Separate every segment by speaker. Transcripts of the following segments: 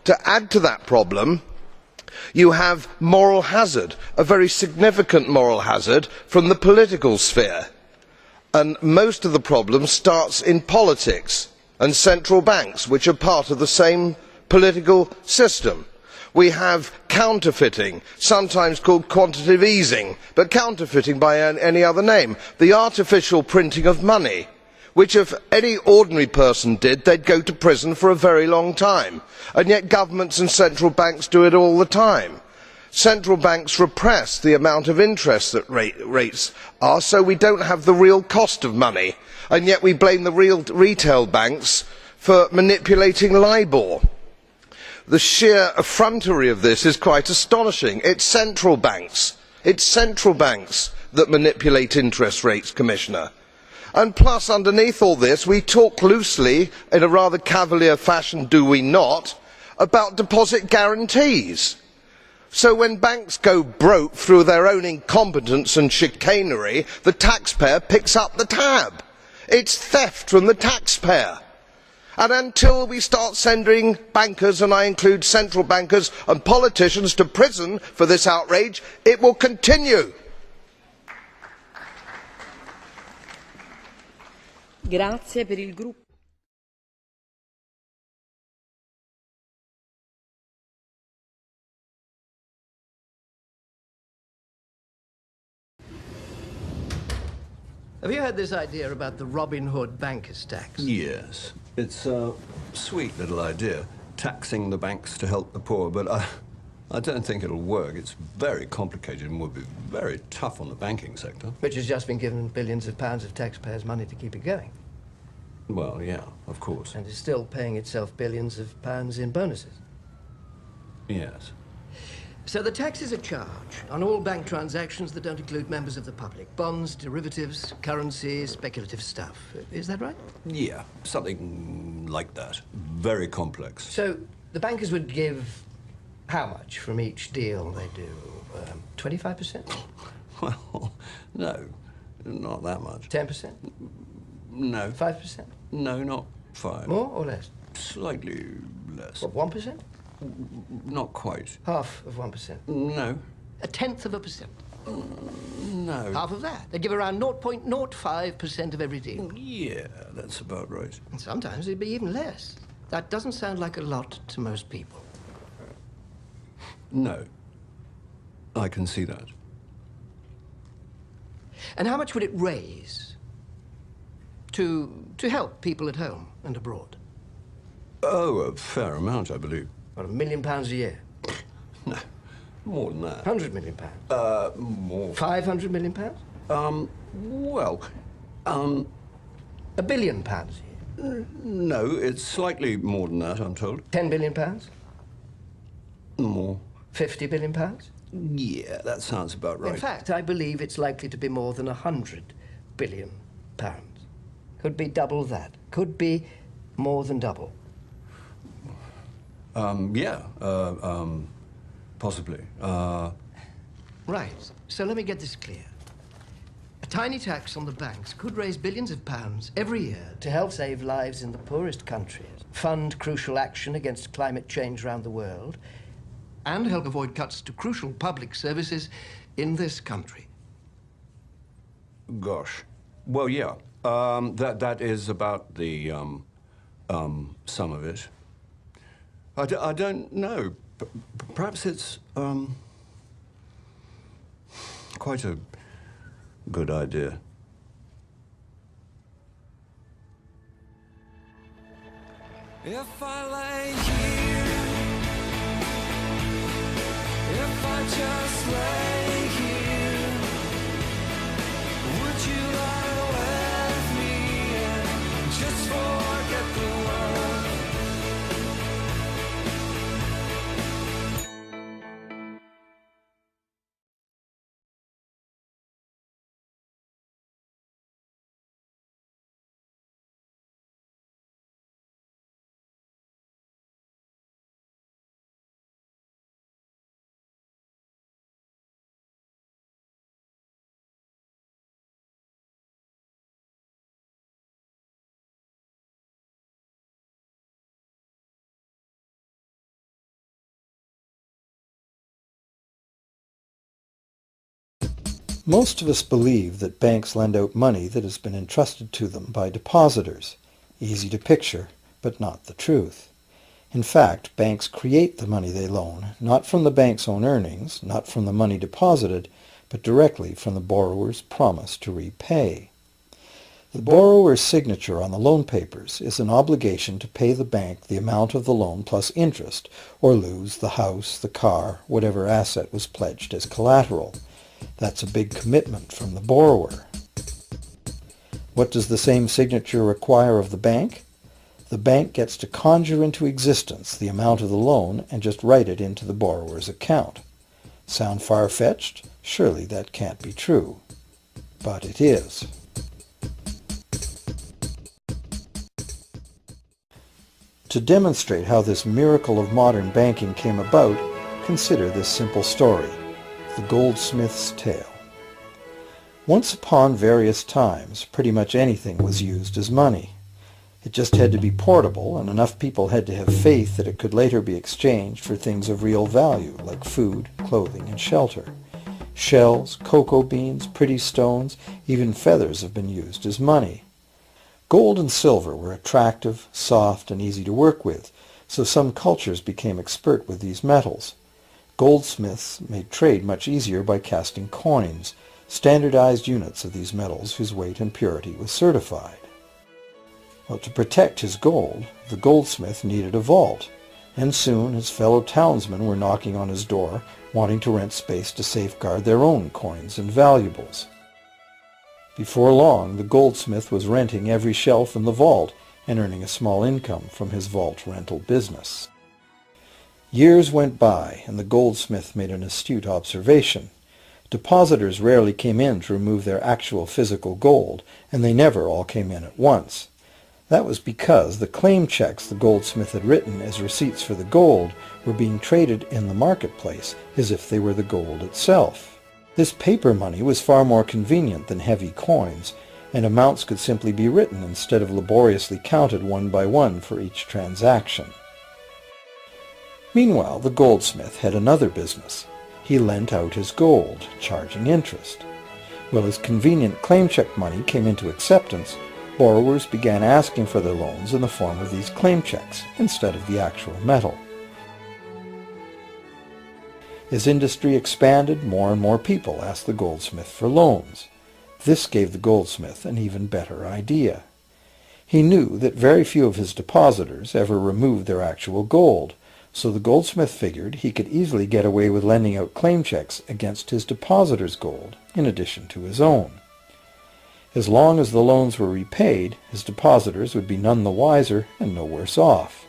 Speaker 1: To add to that problem, you have moral hazard, a very significant moral hazard from the political sphere. And most of the problem starts in politics and central banks, which are part of the same political system. We have counterfeiting, sometimes called quantitative easing, but counterfeiting by any other name. The artificial printing of money, which if any ordinary person did, they'd go to prison for a very long time. And yet governments and central banks do it all the time. Central banks repress the amount of interest that rates are, so we don't have the real cost of money. And yet we blame the real retail banks for manipulating LIBOR. The sheer effrontery of this is quite astonishing. It's central banks that manipulate interest rates, Commissioner. And plus, underneath all this, we talk loosely, in a rather cavalier fashion, do we not, about deposit guarantees. So when banks go broke through their own incompetence and chicanery, the taxpayer picks up the tab. It's theft from the taxpayer. And until we start sending bankers, and I include central bankers and politicians, to prison for this outrage, it will continue.
Speaker 2: Grazie per il gruppo.
Speaker 3: Have you heard this idea about the Robin Hood bankers' tax?
Speaker 4: Yes. It's a sweet little idea, taxing the banks to help the poor, but I don't think it'll work. It's very complicated and would be very tough on the banking sector.
Speaker 3: Which has just been given billions of pounds of taxpayers' money to keep it going.
Speaker 4: Well, yeah, of course.
Speaker 3: And is still paying itself billions of pounds in bonuses.
Speaker 4: Yes.
Speaker 3: So the tax is a charge on all bank transactions that don't include members of the public. Bonds, derivatives, currency, speculative stuff. Is that right?
Speaker 4: Yeah, something like that. Very complex.
Speaker 3: So the bankers would give how much from each deal they do? 25%?
Speaker 4: Well, no, not that much.
Speaker 3: 10%?
Speaker 4: No.
Speaker 3: 5%?
Speaker 4: No, not 5.
Speaker 3: More or less?
Speaker 4: Slightly less.
Speaker 3: What, 1%?
Speaker 4: Not quite.
Speaker 3: Half of 1%?
Speaker 4: No.
Speaker 3: 0.1%?
Speaker 4: No.
Speaker 3: Half of that. They give around 0.05% of every deal.
Speaker 4: Yeah, that's about right.
Speaker 3: And sometimes it'd be even less. That doesn't sound like a lot to most people.
Speaker 4: No. I can see that.
Speaker 3: And how much would it raise to help people at home and abroad?
Speaker 4: Oh, a fair amount, I believe.
Speaker 3: About £1 million a year?
Speaker 4: No, more than that.
Speaker 3: £100 million?
Speaker 4: More.
Speaker 3: £500 million?
Speaker 4: Well,
Speaker 3: £1 billion a year?
Speaker 4: No, it's slightly more than that, I'm told.
Speaker 3: £10 billion?
Speaker 4: More.
Speaker 3: £50 billion?
Speaker 4: Yeah, that sounds about right.
Speaker 3: In fact, I believe it's likely to be more than £100 billion. Could be double that. Could be more than double.
Speaker 4: Possibly.
Speaker 3: Right. So let me get this clear. A tiny tax on the banks could raise billions of pounds every year to help save lives in the poorest countries, fund crucial action against climate change around the world, and help avoid cuts to crucial public services in this country.
Speaker 4: Gosh. Well, yeah. That is about the, sum of it. I don't know. Perhaps it's, quite a good idea.
Speaker 5: If I lay here, if I just lay here, would you lie with me and just forget the
Speaker 6: Most of us believe that banks lend out money that has been entrusted to them by depositors. Easy to picture, but not the truth. In fact, banks create the money they loan, not from the bank's own earnings, not from the money deposited, but directly from the borrower's promise to repay. The borrower's signature on the loan papers is an obligation to pay the bank the amount of the loan plus interest, or lose the house, the car, whatever asset was pledged as collateral. That's a big commitment from the borrower. What does the same signature require of the bank? The bank gets to conjure into existence the amount of the loan and just write it into the borrower's account. Sound far-fetched? Surely that can't be true. But it is. To demonstrate how this miracle of modern banking came about, consider this simple story, the goldsmith's tale. Once upon various times, pretty much anything was used as money. It just had to be portable, and enough people had to have faith that it could later be exchanged for things of real value, like food, clothing, and shelter. Shells, cocoa beans, pretty stones, even feathers have been used as money. Gold and silver were attractive, soft, and easy to work with, so some cultures became expert with these metals. Goldsmiths made trade much easier by casting coins, standardized units of these metals whose weight and purity was certified. Well, to protect his gold, the goldsmith needed a vault, and soon his fellow townsmen were knocking on his door, wanting to rent space to safeguard their own coins and valuables. Before long, the goldsmith was renting every shelf in the vault and earning a small income from his vault rental business. Years went by, and the goldsmith made an astute observation. Depositors rarely came in to remove their actual physical gold, and they never all came in at once. That was because the claim checks the goldsmith had written as receipts for the gold were being traded in the marketplace as if they were the gold itself. This paper money was far more convenient than heavy coins, and amounts could simply be written instead of laboriously counted one by one for each transaction. Meanwhile, the goldsmith had another business. He lent out his gold, charging interest. Well, as convenient claim check money came into acceptance, borrowers began asking for their loans in the form of these claim checks instead of the actual metal. As industry expanded, more and more people asked the goldsmith for loans. This gave the goldsmith an even better idea. He knew that very few of his depositors ever removed their actual gold, so the goldsmith figured he could easily get away with lending out claim checks against his depositors' gold, in addition to his own. As long as the loans were repaid, his depositors would be none the wiser and no worse off,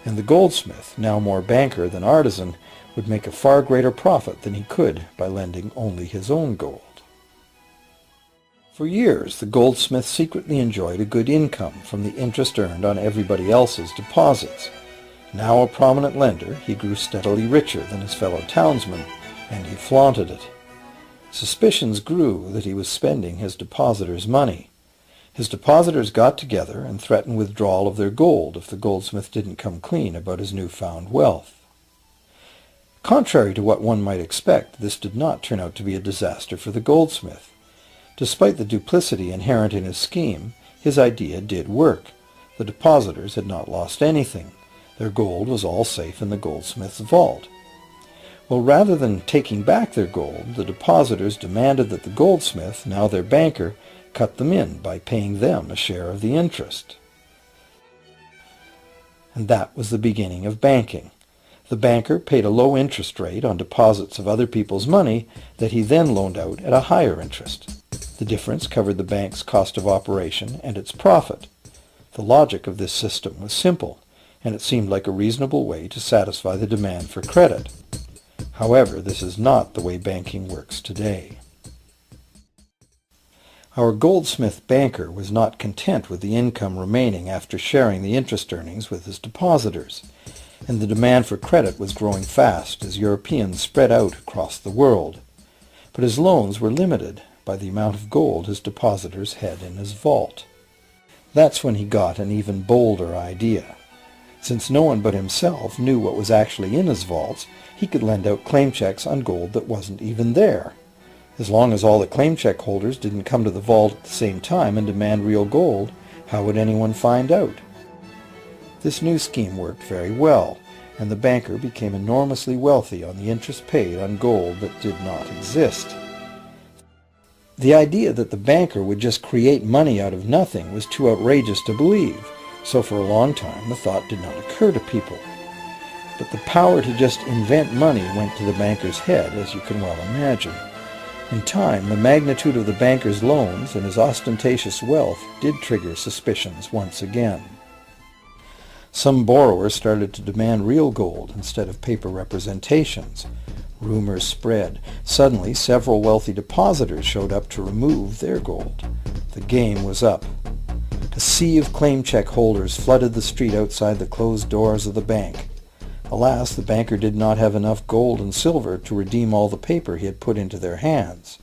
Speaker 6: and the goldsmith, now more banker than artisan, would make a far greater profit than he could by lending only his own gold. For years, the goldsmith secretly enjoyed a good income from the interest earned on everybody else's deposits. Now a prominent lender, he grew steadily richer than his fellow townsmen, and he flaunted it. Suspicions grew that he was spending his depositors' money. His depositors got together and threatened withdrawal of their gold if the goldsmith didn't come clean about his newfound wealth. Contrary to what one might expect, this did not turn out to be a disaster for the goldsmith. Despite the duplicity inherent in his scheme, his idea did work. The depositors had not lost anything. Their gold was all safe in the goldsmith's vault. Well, rather than taking back their gold, the depositors demanded that the goldsmith, now their banker, cut them in by paying them a share of the interest. And that was the beginning of banking. The banker paid a low interest rate on deposits of other people's money that he then loaned out at a higher interest. The difference covered the bank's cost of operation and its profit. The logic of this system was simple, and it seemed like a reasonable way to satisfy the demand for credit. However, this is not the way banking works today. Our goldsmith banker was not content with the income remaining after sharing the interest earnings with his depositors, and the demand for credit was growing fast as Europeans spread out across the world. But his loans were limited by the amount of gold his depositors had in his vault. That's when he got an even bolder idea. Since no one but himself knew what was actually in his vaults, he could lend out claim checks on gold that wasn't even there. As long as all the claim check holders didn't come to the vault at the same time and demand real gold, how would anyone find out? This new scheme worked very well, and the banker became enormously wealthy on the interest paid on gold that did not exist. The idea that the banker would just create money out of nothing was too outrageous to believe, so for a long time the thought did not occur to people. But the power to just invent money went to the banker's head, as you can well imagine. In time, the magnitude of the banker's loans and his ostentatious wealth did trigger suspicions once again. Some borrowers started to demand real gold instead of paper representations. Rumors spread. Suddenly, several wealthy depositors showed up to remove their gold. The game was up. A sea of claim check holders flooded the street outside the closed doors of the bank. Alas, the banker did not have enough gold and silver to redeem all the paper he had put into their hands.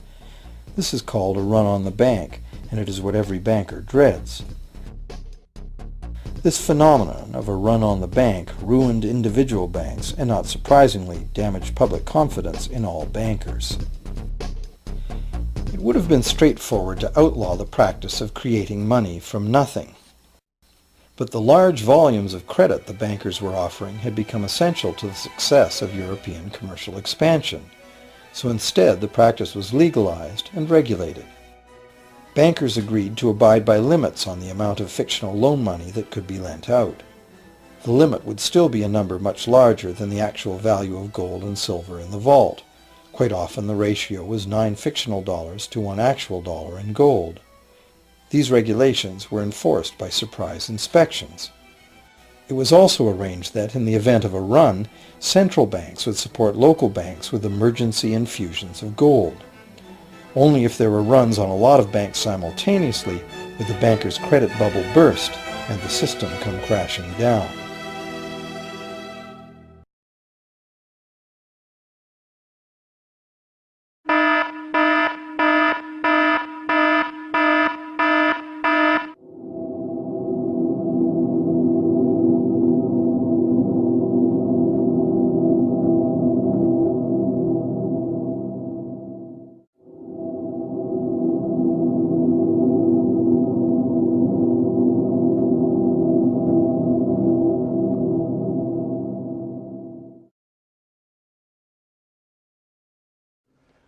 Speaker 6: This is called a run on the bank, and it is what every banker dreads. This phenomenon of a run on the bank ruined individual banks and, not surprisingly, damaged public confidence in all bankers. It would have been straightforward to outlaw the practice of creating money from nothing. But the large volumes of credit the bankers were offering had become essential to the success of European commercial expansion, so instead the practice was legalized and regulated. Bankers agreed to abide by limits on the amount of fictional loan money that could be lent out. The limit would still be a number much larger than the actual value of gold and silver in the vault. Quite often the ratio was 9 fictional dollars to 1 actual dollar in gold. These regulations were enforced by surprise inspections. It was also arranged that, in the event of a run, central banks would support local banks with emergency infusions of gold. Only if there were runs on a lot of banks simultaneously would the banker's credit bubble burst and the system come crashing down.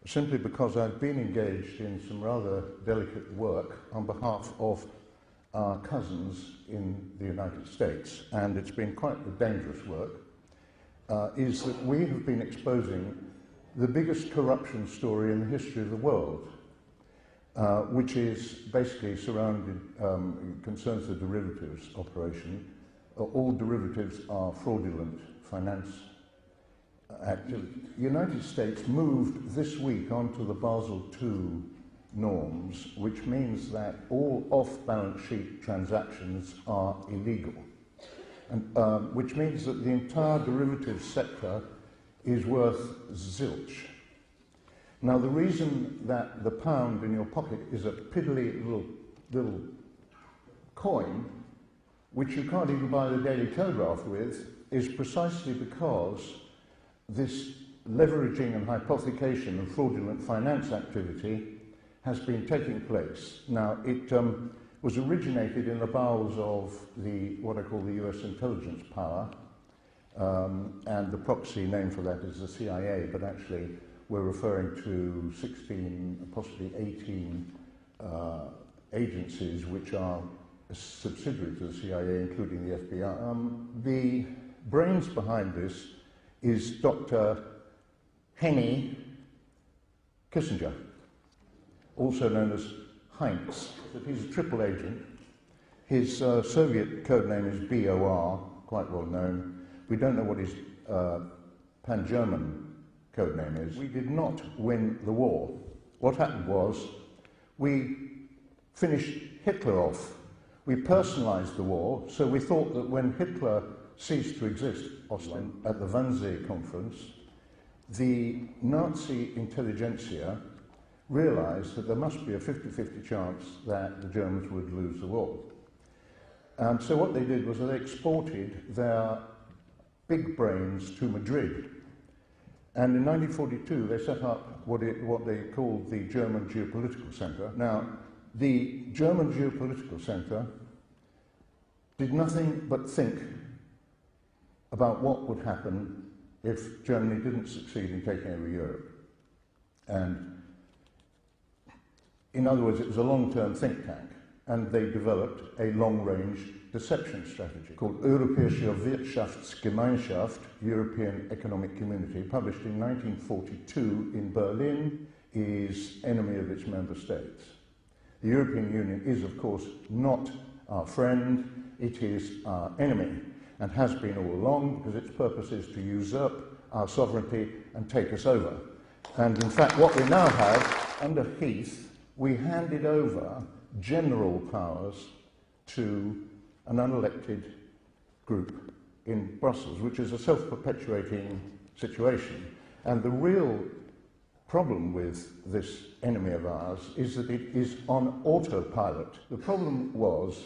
Speaker 7: Simply because I've been engaged in some rather delicate work on behalf of our cousins in the United States, and it's been quite a dangerous work, is that we have been exposing the biggest corruption story in the history of the world, which is basically concerns the derivatives operation. All derivatives are fraudulent finance activity. The United States moved this week onto the Basel II norms, which means that all off-balance sheet transactions are illegal, and which means that the entire derivatives sector is worth zilch. Now, the reason that the pound in your pocket is a piddly little coin, which you can't even buy the Daily Telegraph with, is precisely because this leveraging and hypothecation of fraudulent finance activity has been taking place. Now, it was originated in the bowels of what I call the US intelligence power, and the proxy name for that is the CIA, but actually we're referring to 16, possibly 18 agencies which are subsidiary to the CIA, including the FBI. The brains behind this is Dr. Henry Kissinger, also known as Heinz. He's a triple agent. His Soviet code name is BOR, quite well known. We don't know what his pan-German code name is. We did not win the war. What happened was we finished Hitler off. We personalized the war, so we thought that when Hitler ceased to exist at the Wannsee conference, the Nazi intelligentsia realized that there must be a 50-50 chance that the Germans would lose the war. So what they did was they exported their big brains to Madrid. And in 1942, they set up what they called the German Geopolitical Center. Now, the German Geopolitical Center did nothing but think about what would happen if Germany didn't succeed in taking over Europe. And in other words, it was a long-term think tank, and they developed a long-range deception strategy called Europäische Wirtschaftsgemeinschaft, European Economic Community, published in 1942 in Berlin, is enemy of its member states. The European Union is, of course, not our friend, it is our enemy, and has been all along, because its purpose is to usurp our sovereignty and take us over. And in fact, what we now have, under Heath, we handed over general powers to an unelected group in Brussels, which is a self-perpetuating situation. And the real problem with this enemy of ours is that it is on autopilot. The problem was,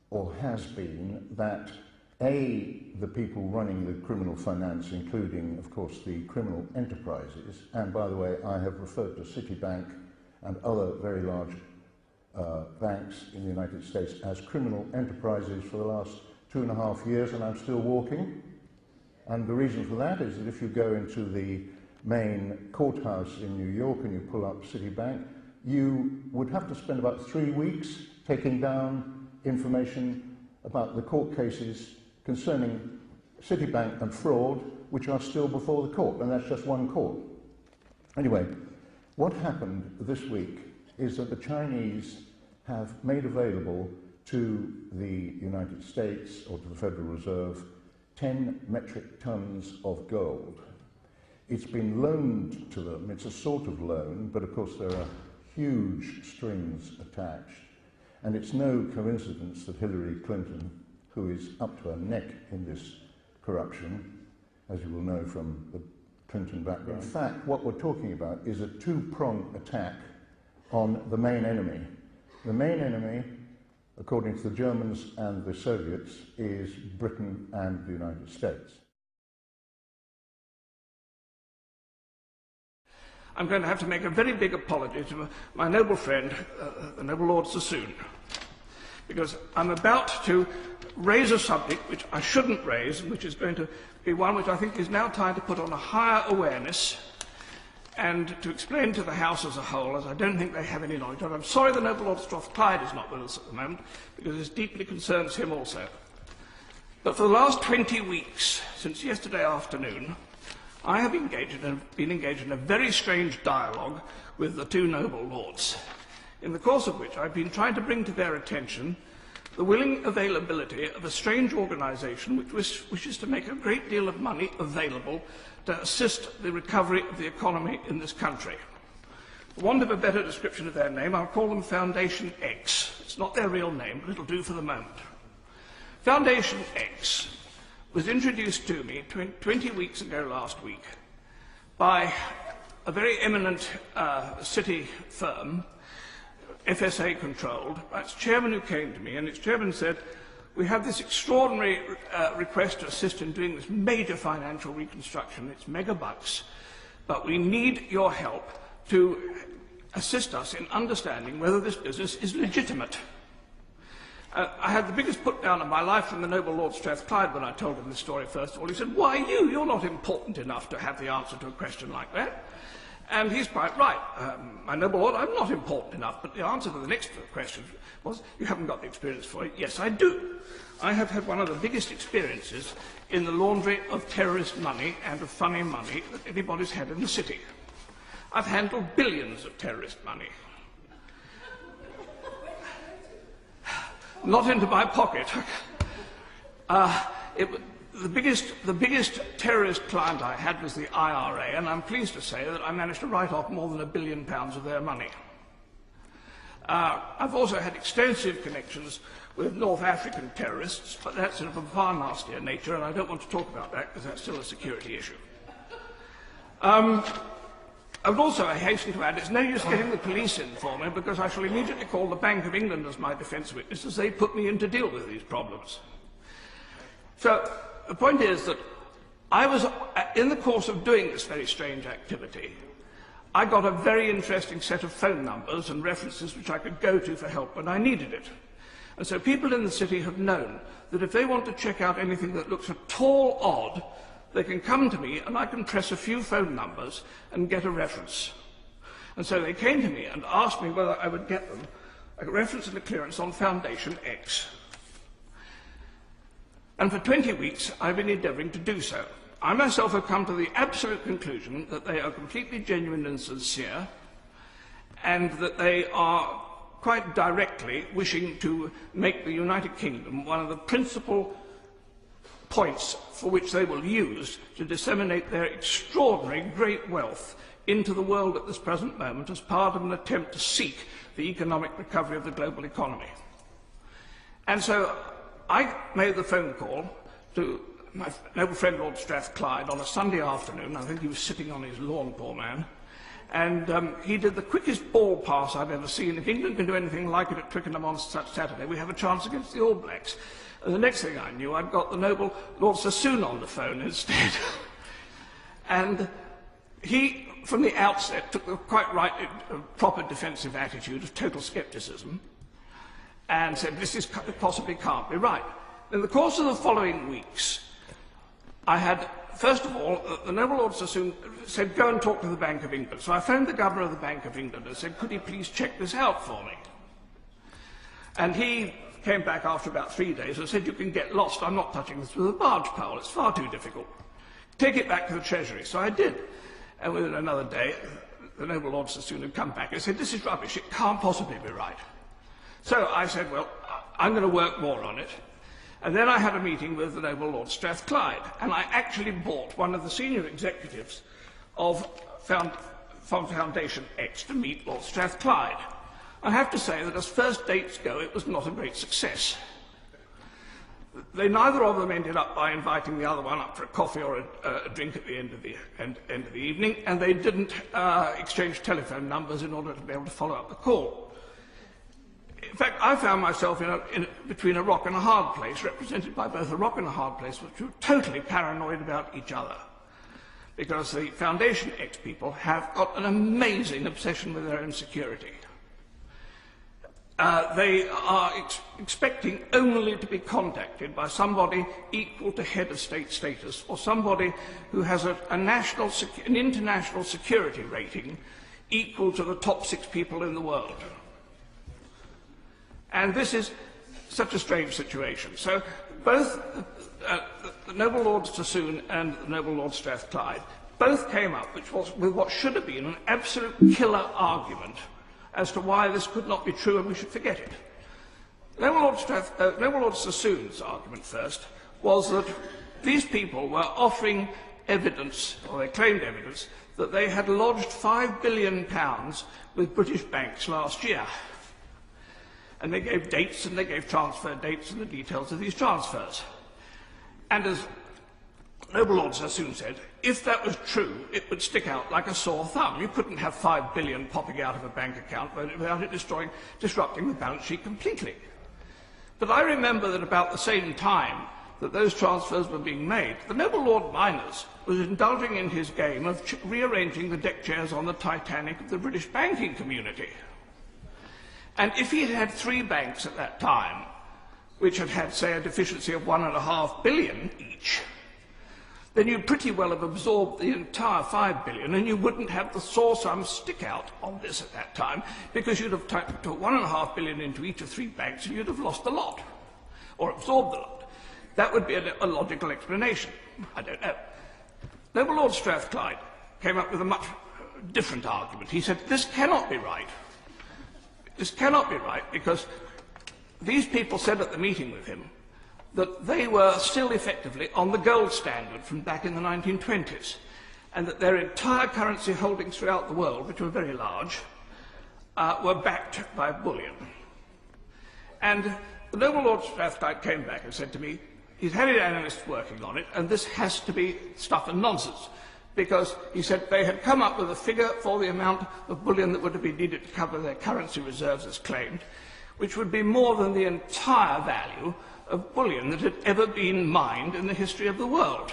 Speaker 7: or has been, that the people running the criminal finance, including, of course, the criminal enterprises, and by the way, I have referred to Citibank and other very large banks in the United States as criminal enterprises for the last 2.5 years, and I'm still walking. And the reason for that is that if you go into the main courthouse in New York and you pull up Citibank, you would have to spend about 3 weeks taking down information about the court cases concerning Citibank and fraud, which are still before the court, and that's just one court. Anyway, what happened this week is that the Chinese have made available to the United States, or to the Federal Reserve, 10 metric tons of gold. It's been loaned to them. It's a sort of loan, but of course there are huge strings attached. And it's no coincidence that Hillary Clinton, who is up to her neck in this corruption, as you will know from the Clinton background. In fact, what we're talking about is a two-pronged attack on the main enemy. The main enemy, according to the Germans and the Soviets, is Britain and the United States.
Speaker 8: I'm going to have to make a very big apology to my noble friend, the noble Lord Sassoon, because I'm about to raise a subject which I shouldn't raise, and which is going to be one which I think is now time to put on a higher awareness and to explain to the House as a whole, as I don't think they have any knowledge of. I'm sorry the noble Lord Strathclyde is not with us at the moment, because this deeply concerns him also. But for the last 20 weeks, since yesterday afternoon, I have been engaged in a very strange dialogue with the two noble lords, in the course of which I've been trying to bring to their attention the willing availability of a strange organisation which wishes to make a great deal of money available to assist the recovery of the economy in this country. For want of a better description of their name, I'll call them Foundation X. It's not their real name, but it'll do for the moment. Foundation X was introduced to me 20 weeks ago last week by a very eminent city firm, FSA controlled, by its chairman, who came to me, and its chairman said, "We have this extraordinary request to assist in doing this major financial reconstruction. It's mega bucks, but we need your help to assist us in understanding whether this business is legitimate." I had the biggest put down of my life from the noble Lord Strathclyde when I told him this story first of all. He said, "Why you? You're not important enough to have the answer to a question like that." And he's quite right. My noble Lord, I'm not important enough, but the answer to the next question was, "You haven't got the experience for it." Yes, I do. I have had one of the biggest experiences in the laundry of terrorist money and of funny money that anybody's had in the city. I've handled billions of terrorist money. Not into my pocket. The biggest terrorist client I had was the IRA, and I'm pleased to say that I managed to write off more than £1 billion of their money. I've also had extensive connections with North African terrorists, but that's of a far nastier nature, and I don't want to talk about that because that's still a security issue. I would also hasten to add, it's no use getting the police in for me, because I shall immediately call the Bank of England as my defence witness, as they put me in to deal with these problems. So the point is that I was, in the course of doing this very strange activity, I got a very interesting set of phone numbers and references which I could go to for help when I needed it. And so people in the city have known that if they want to check out anything that looks at all odd, they can come to me and I can press a few phone numbers and get a reference. And so they came to me and asked me whether I would get them a reference and a clearance on Foundation X. And for 20 weeks I've been endeavouring to do so. I myself have come to the absolute conclusion that they are completely genuine and sincere, and that they are quite directly wishing to make the United Kingdom one of the principal points for which they will use to disseminate their extraordinary great wealth into the world at this present moment as part of an attempt to seek the economic recovery of the global economy. And so I made the phone call to my noble friend Lord Strathclyde on a Sunday afternoon. I think he was sitting on his lawn, poor man. And he did the quickest ball pass I've ever seen. If England can do anything like it at Twickenham on Saturday, we have a chance against the All Blacks. And the next thing I knew, I'd got the noble Lord Sassoon on the phone instead. And he, from the outset, took the quite right, proper defensive attitude of total scepticism and said, this possibly can't be right. In the course of the following weeks, I had, first of all, the noble Lord Sassoon said, go and talk to the Bank of England. So I phoned the Governor of the Bank of England and said, could he please check this out for me? And he came back after about 3 days and said, you can get lost. I'm not touching this with a barge pole. It's far too difficult. Take it back to the Treasury. So I did. And within another day, the noble Lord Sassoon had come back and said, this is rubbish. It can't possibly be right. So I said, well, I'm going to work more on it. And then I had a meeting with the noble Lord Strathclyde, and I actually bought one of the senior executives of Foundation X to meet Lord Strathclyde. I have to say that as first dates go, it was not a great success. Neither of them ended up by inviting the other one up for a coffee or a drink at the end of the evening, and they didn't exchange telephone numbers in order to be able to follow up the call. In fact, I found myself between a rock and a hard place, represented by both a rock and a hard place, which were totally paranoid about each other. Because the Foundation X people have got an amazing obsession with their own security. They are expecting only to be contacted by somebody equal to head of state status, or somebody who has an international security rating equal to the top 6 people in the world. And this is such a strange situation. So both the noble Lord Sassoon and the noble Lord Strathclyde both came up with what should have been an absolute killer argument as to why this could not be true and we should forget it. Noble Lord Sassoon's argument first was that these people were offering evidence, or they claimed evidence, that they had lodged £5 billion with British banks last year. And they gave dates and they gave transfer dates and the details of these transfers. And as noble Lord Sassoon said, if that was true, it would stick out like a sore thumb. You couldn't have £5 billion popping out of a bank account without it disrupting the balance sheet completely. But I remember that about the same time that those transfers were being made, the noble Lord Miners was indulging in his game of rearranging the deck chairs on the Titanic of the British banking community. And if he had had 3 banks at that time, which had had, say, a deficiency of £1.5 billion each, then you'd pretty well have absorbed the entire £5 billion, and you wouldn't have the sore sum stick out on this at that time, because you'd have put £1.5 billion into each of 3 banks, and you'd have lost the lot, or absorbed the lot. That would be a logical explanation. I don't know. Noble Lord Strathclyde came up with a much different argument. He said, this cannot be right. This cannot be right because these people said at the meeting with him that they were still effectively on the gold standard from back in the 1920s, and that their entire currency holdings throughout the world, which were very large, were backed by bullion. And the noble Lord Strathclyde came back and said to me, he's had analysts working on it, and this has to be stuff and nonsense. Because, he said, they had come up with a figure for the amount of bullion that would have been needed to cover their currency reserves as claimed, which would be more than the entire value of bullion that had ever been mined in the history of the world.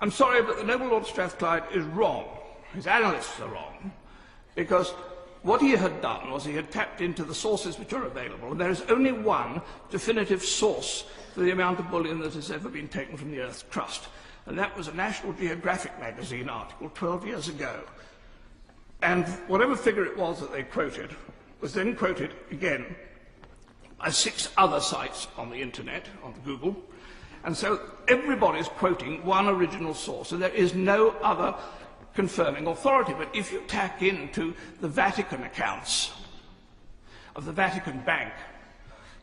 Speaker 8: I'm sorry, but the noble Lord Strathclyde is wrong. His analysts are wrong, because what he had done was he had tapped into the sources which are available, and there is only one definitive source for the amount of bullion that has ever been taken from the Earth's crust, and that was a National Geographic magazine article 12 years ago. And whatever figure it was that they quoted was then quoted again by 6 other sites on the internet, on Google, and so everybody's quoting one original source, and there is no other confirming authority. But if you tack into the Vatican accounts of the Vatican Bank,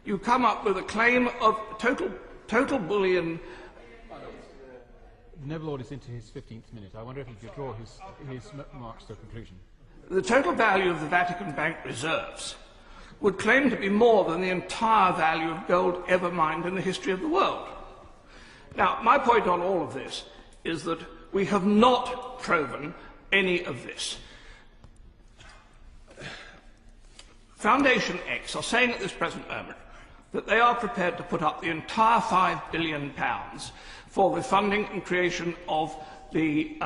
Speaker 8: you come up with a claim of total bullion.
Speaker 9: The noble lord is into his 15th minute. I wonder if he could draw his remarks to a conclusion.
Speaker 8: The total value of the Vatican Bank reserves would claim to be more than the entire value of gold ever mined in the history of the world. Now, my point on all of this is that we have not proven any of this. Foundation X are saying at this present moment that they are prepared to put up the entire £5 billion for the funding and creation of the